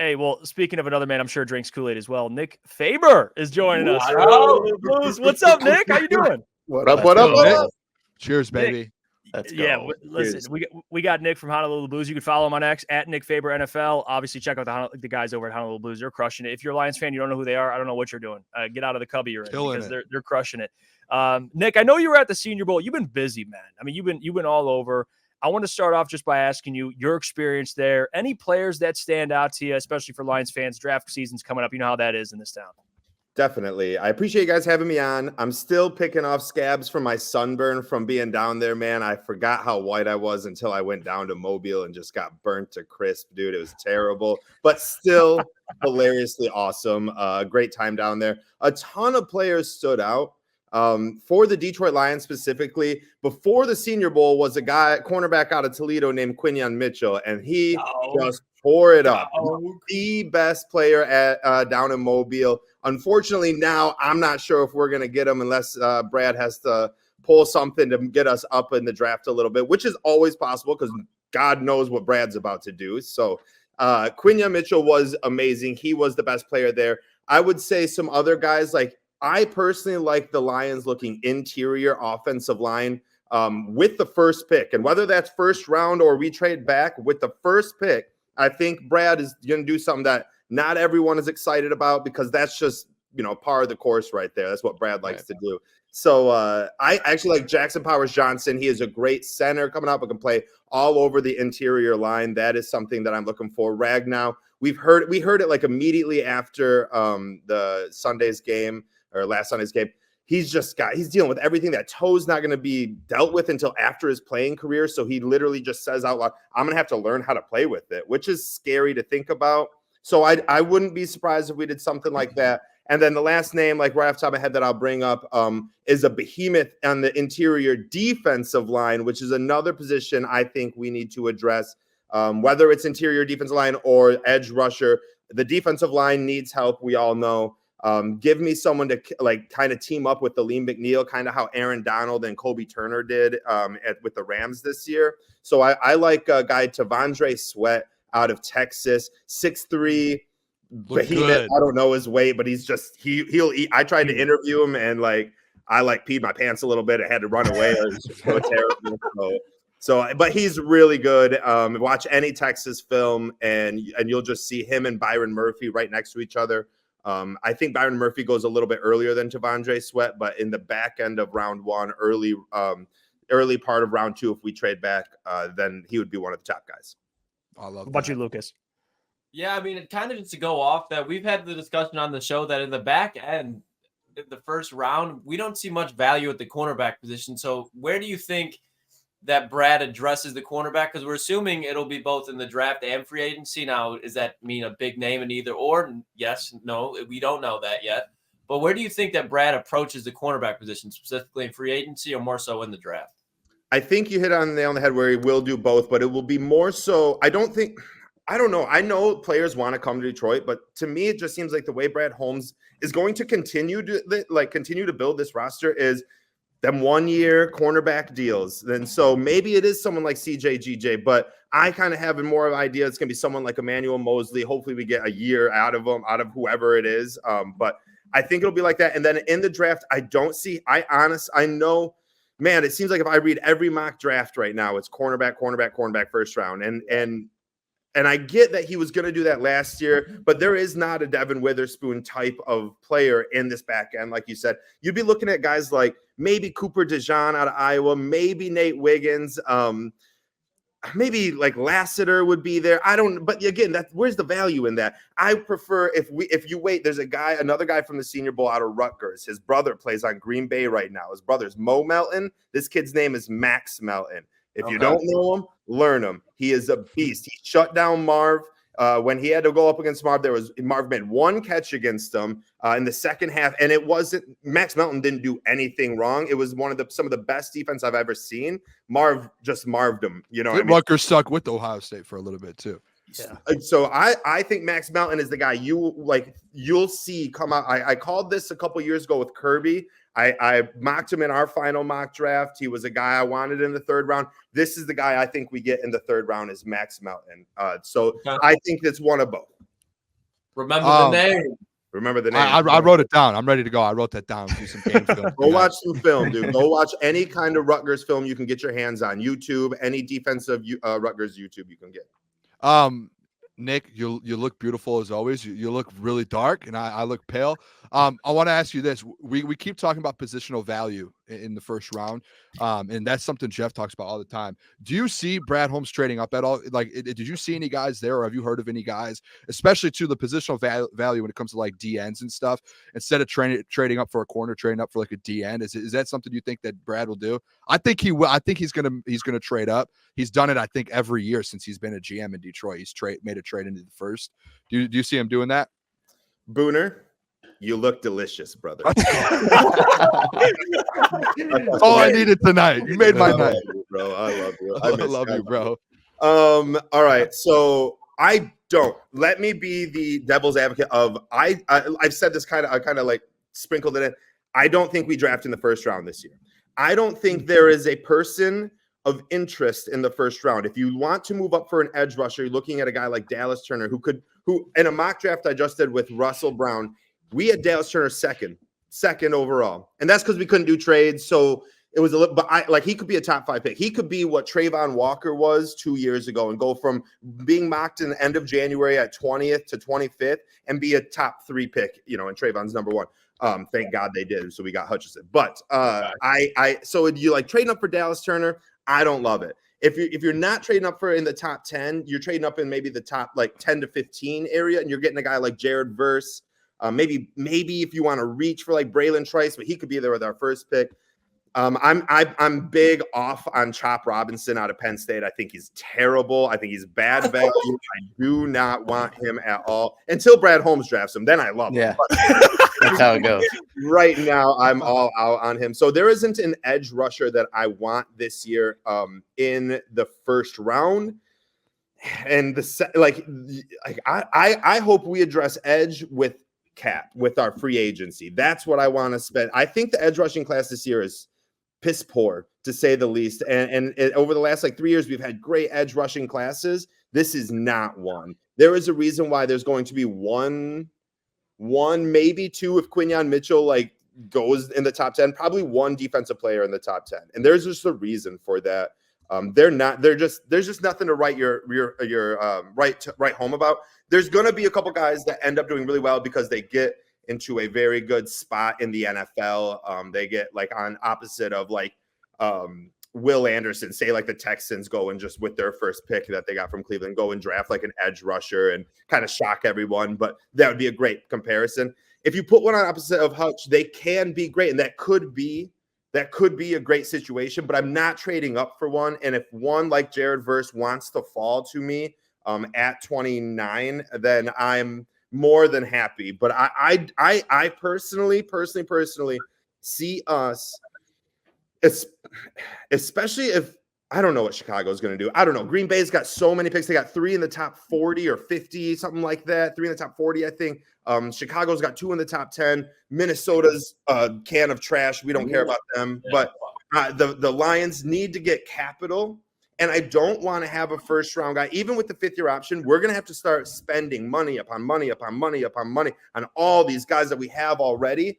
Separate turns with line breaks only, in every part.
Hey, well, speaking of another man, I'm sure drinks Kool-Aid as well. Nick Faber is joining us. What's up, Nick? How you doing?
What up?
Cheers, baby.
Let's go.
Yeah, listen, we got Nick from Honolulu Blues. You can follow him on X at Nick Faber NFL. Obviously, check out the guys over at Honolulu Blues. They're crushing it. If you're a Lions fan, you don't know who they are, I don't know what you're doing. Get out of the cubby you're in because they're crushing it. Nick, I know you were at the Senior Bowl. You've been busy, man. I mean, you've been all over. I want to start off just by asking you your experience there. Any players that stand out to you, especially for Lions fans? Draft season's coming up. You know how that is in this town.
Definitely. I appreciate you guys having me on. I'm still picking off scabs from my sunburn from being down there, man. I forgot how white I was until I went down to Mobile and just got burnt to crisp, dude. It was terrible, but still hilariously awesome. Great time down there. A ton of players stood out. For the Detroit Lions specifically, before the Senior Bowl was a cornerback out of Toledo named Quinyon Mitchell, and he just tore it up. The best player at down in Mobile. Unfortunately, now I'm not sure if we're going to get him unless Brad has to pull something to get us up in the draft a little bit, which is always possible because God knows what Brad's about to do. So Quinyon Mitchell was amazing. He was the best player there. I would say some other guys, like I personally like the Lions looking interior offensive line with the first pick. And whether that's first round or we trade back with the first pick, I think Brad is going to do something that not everyone is excited about because that's just, par of the course right there. That's what Brad likes to do. So I actually like Jackson Powers Johnson. He is a great center coming up and can play all over the interior line. That is something that I'm looking for. Ragnow, we heard it like immediately after the Sunday's game or last Sunday's game. He's dealing with everything. That toe's not going to be dealt with until after his playing career. So he literally just says out loud, I'm going to have to learn how to play with it, which is scary to think about. So I wouldn't be surprised if we did something like that. And then the last name, like right off the top of my head that I'll bring up is a behemoth on the interior defensive line, which is another position I think we need to address, whether it's interior defensive line or edge rusher. The defensive line needs help. We all know. Give me someone to kind of team up with the Lee McNeil, kind of how Aaron Donald and Kobe Turner did with the Rams this year. So I like a guy, Tavondre Sweat out of Texas, 6'3", behemoth. I don't know his weight, but he's just he'll eat. I tried to interview him and I peed my pants a little bit. I had to run away. It was just so terrible. So, but he's really good. Watch any Texas film, and you'll just see him and Byron Murphy right next to each other. I think Byron Murphy goes a little bit earlier than Tavondre Sweat, but in the back end of round one, early part of round two, if we trade back, then he would be one of the top guys.
I love.
What about you, Lucas?
Yeah, I mean, it kind of just to go off that we've had the discussion on the show that in the back end, in the first round, we don't see much value at the cornerback position. So where do you think that Brad addresses the cornerback? Because we're assuming it'll be both in the draft and free agency. Now, does that mean a big name in either or? Yes, no, we don't know that yet. But where do you think that Brad approaches the cornerback position, specifically in free agency or more so in the draft?
I think you hit on the nail on the head where he will do both, but it will be more so. I don't know. I know players want to come to Detroit, but to me, it just seems like the way Brad Holmes is going to continue to build this roster is them 1 year cornerback deals. And so maybe it is someone like CJ, but I kind of have more of an idea. It's going to be someone like Emmanuel Mosley. Hopefully we get a year out of him, out of whoever it is. But I think it'll be like that. And then in the draft, I know, man, it seems like if I read every mock draft right now, it's cornerback, first round. And I get that he was going to do that last year, but there is not a Devin Witherspoon type of player in this back end. Like you said, you'd be looking at guys like maybe Cooper DeJean out of Iowa, maybe Nate Wiggins, maybe like Lassiter would be there. But again, where's the value in that? I prefer if you wait, there's another guy from the Senior Bowl out of Rutgers. His brother plays on Green Bay right now. His brother's Mo Melton. This kid's name is Max Melton. If you don't know him, learn him. He is a beast. He shut down Marv. When he had to go up against Marv, Marv made one catch against him in the second half, and it wasn't Max Melton didn't do anything wrong. It was some of the best defense I've ever seen. Marv just marved him. You know,
Rutgers stuck with Ohio State for a little bit too.
Yeah.
So I think Max Melton is the guy you'll see come out. I called this a couple years ago with Kirby. I mocked him in our final mock draft. He was a guy I wanted in the third round. This is the guy I think we get in the third round is Max Melton. So I think it's one of both.
Remember the name.
Remember the name.
I wrote it down. I'm ready to go. I wrote that down. Do some game film.
Go watch some film, dude. Go watch any kind of Rutgers film you can get your hands on. YouTube, any defensive Rutgers YouTube you can get.
Nick, you look beautiful as always. You look really dark, and I look pale. I want to ask you this: we keep talking about positional value in the first round, and that's something Jeff talks about all the time. Do you see Brad Holmes trading up at all? Like, did you see any guys there, or have you heard of any guys, especially to the positional value when it comes to like DNs and stuff? Instead of trading up for a corner, trading up for like a DN, is that something you think that Brad will do? I think he will. I think he's gonna trade up. He's done it, I think, every year since he's been a GM in Detroit. He's made a trade into the first. Do you see him doing that?
Booner, you look delicious, brother.
That's all I needed tonight. You made my night,
bro. I love you.
I love you, bro.
All right. So let me be the devil's advocate of I've said this I kind of like sprinkled it in. I don't think we draft in the first round this year. I don't think there is a person of interest in the first round. If you want to move up for an edge rusher, you're looking at a guy like Dallas Turner, who in a mock draft I just did with Russell Brown, we had Dallas Turner second overall. And that's because we couldn't do trades. So it was a little, but he could be a top 5 pick. He could be what Trayvon Walker was 2 years ago and go from being mocked in the end of January at 20th to 25th and be a top 3 pick, and Trayvon's number 1. Thank God they did. So we got Hutchinson. But so you like trading up for Dallas Turner? I don't love it. If you're not trading up for in the top 10, you're trading up in maybe the top like 10 to 15 area, and you're getting a guy like Jared Verse. Maybe if you want to reach for like Braylon Trice, but he could be there with our first pick. I'm big off on Chop Robinson out of Penn State. I think he's terrible. I think he's bad value. I do not want him at all until Brad Holmes drafts him. Then I love him.
Yeah, that's how it goes.
Right now, I'm all out on him. So there isn't an edge rusher that I want this year in the first round. And I hope we address edge with cap with our free agency. That's what I want to spend. I think the edge rushing class this year is piss poor, to say the least. And over the last 3 years, we've had great edge rushing classes. This is not one. There is a reason why there's going to be one, maybe 2 if Quinyon Mitchell goes in the top 10, probably 1 defensive player in the top 10. And there's just a reason for that. There's just nothing to write your write home about. There's going to be a couple guys that end up doing really well because they get into a very good spot in the NFL. They get on opposite of Will Anderson, say the Texans go and just with their first pick that they got from Cleveland, go and draft an edge rusher and kind of shock everyone. But that would be a great comparison. If you put one on opposite of Hutch, they can be great. And that could be a great situation, but I'm not trading up for one. And if one like Jared Verse wants to fall to me at 29, then I'm more than happy. But I personally see us, especially if I don't know what Chicago's going to do. I don't know. Green Bay's got so many picks. They got 3 in the top 40 or 50, something like that. 3 in the top 40, I think. Chicago's got 2 in the top 10. Minnesota's a can of trash. We don't care about them. But the Lions need to get capital. And I don't want to have a first-round guy. Even with the 5th-year option, we're going to have to start spending money upon money upon money upon money on all these guys that we have already.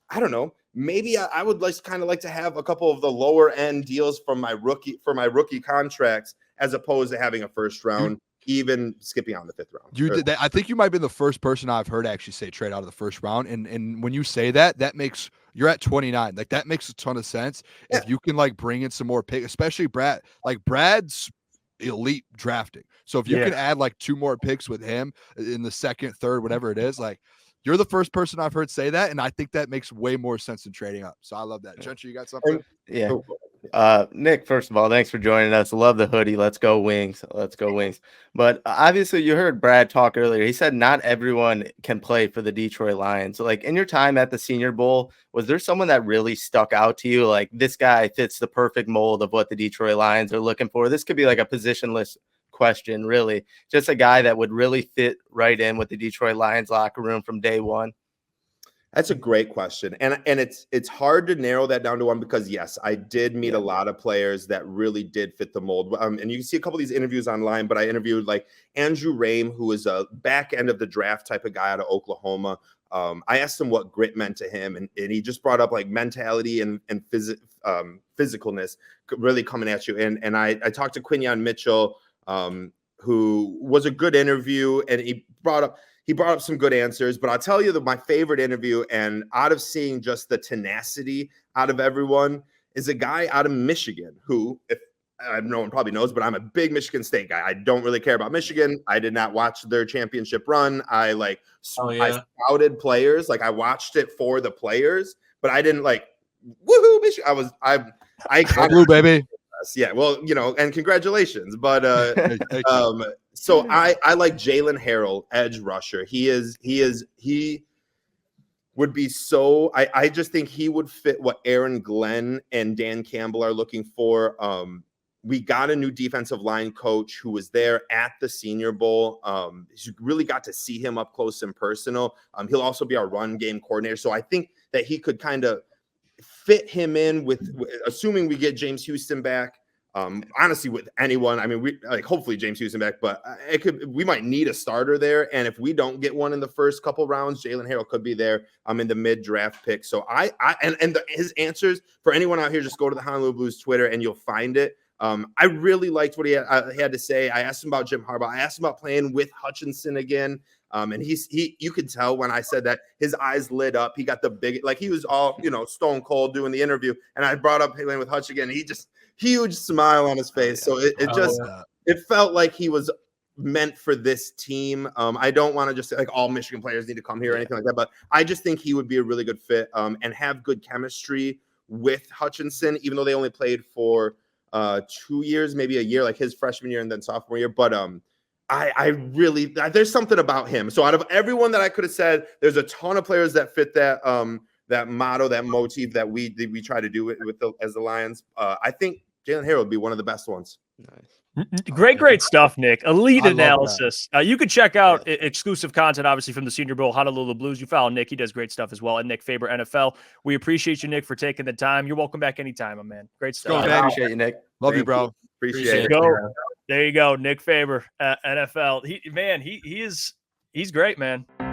I don't know. Maybe I would like to have a couple of the lower-end deals for my rookie contracts as opposed to having a first-round, even skipping on the 5th round.
You did that. I think you might have been the first person I've heard actually say trade out of the first round. And when you say that makes – you're at 29. That makes a ton of sense. Yeah. If you can bring in some more picks, especially Brad, Brad's elite drafting. So if you can add 2 more picks with him in the 2nd, 3rd, whatever it is, you're the first person I've heard say that. And I think that makes way more sense than trading up. So I love that. Gentry, you got something?
Yeah. Nick, first of all, thanks for joining us. Love the hoodie. Let's go Wings. Let's go Wings. But obviously you heard Brad talk earlier. He said not everyone can play for the Detroit Lions. So in your time at the Senior Bowl, was there someone that really stuck out to you? This guy fits the perfect mold of what the Detroit Lions are looking for. This could be a positionless question, really. Just a guy that would really fit right in with the Detroit Lions locker room from day one.
That's a great question. And it's hard to narrow that down to one because yes, I did meet a lot of players that really did fit the mold. And you can see a couple of these interviews online, but I interviewed like Andrew Rame, who is a back end of the draft type of guy out of Oklahoma. I asked him what grit meant to him, and he just brought up like mentality and physicalness really coming at you. And I talked to Quinyon Mitchell, who was a good interview, and he brought up some good answers. But I'll tell you that my favorite interview, and out of seeing just the tenacity out of everyone, is a guy out of Michigan who, if no one probably knows, but I'm a big Michigan State guy. I don't really care about Michigan. I did not watch their championship run. I I scouted players. Like I watched it for the players, but I didn't like woohoo Michigan. I
blue baby.
Yeah, well, and congratulations. But so I like Jalen Harrell, edge rusher. He would be so. I just think he would fit what Aaron Glenn and Dan Campbell are looking for. We got a new defensive line coach who was there at the Senior Bowl. You really got to see him up close and personal. He'll also be our run game coordinator. So I think that he could kind of fit him in with assuming we get James Houston back. Honestly, with anyone, I mean, we like hopefully James Houston back, but we might need a starter there. And if we don't get one in the first couple rounds, Jalen Harrell could be there. In the mid draft pick. So his answers for anyone out here, just go to the Honolulu Blues Twitter and you'll find it. I really liked what he had to say. I asked him about Jim Harbaugh. I asked him about playing with Hutchinson again. And you could tell when I said that his eyes lit up. He got the big, like he was all, stone cold doing the interview. And I brought up playing with Hutch again. And he just huge smile on his face. So it felt like he was meant for this team. I don't want to just say like all Michigan players need to come here or anything like that, but I just think he would be a really good fit and have good chemistry with Hutchinson, even though they only played for 2 years, maybe a year, like his freshman year and then sophomore year. But I really there's something about him. So out of everyone that I could have said, there's a ton of players that fit that that motto, that motif that we try to do with as the Lions. I think Jalen Harrell would be one of the best ones.
Nice.
Great stuff, Nick. Elite analysis. You could check out exclusive content, obviously, from the Senior Bowl, Honolulu Blues. You follow Nick. He does great stuff as well. And Nick Faber, NFL. We appreciate you, Nick, for taking the time. You're welcome back anytime, my man. Great stuff.
I appreciate you, Nick.
Love you, bro.
Appreciate it.
Go. There you go. Nick Faber, NFL. He's great, man.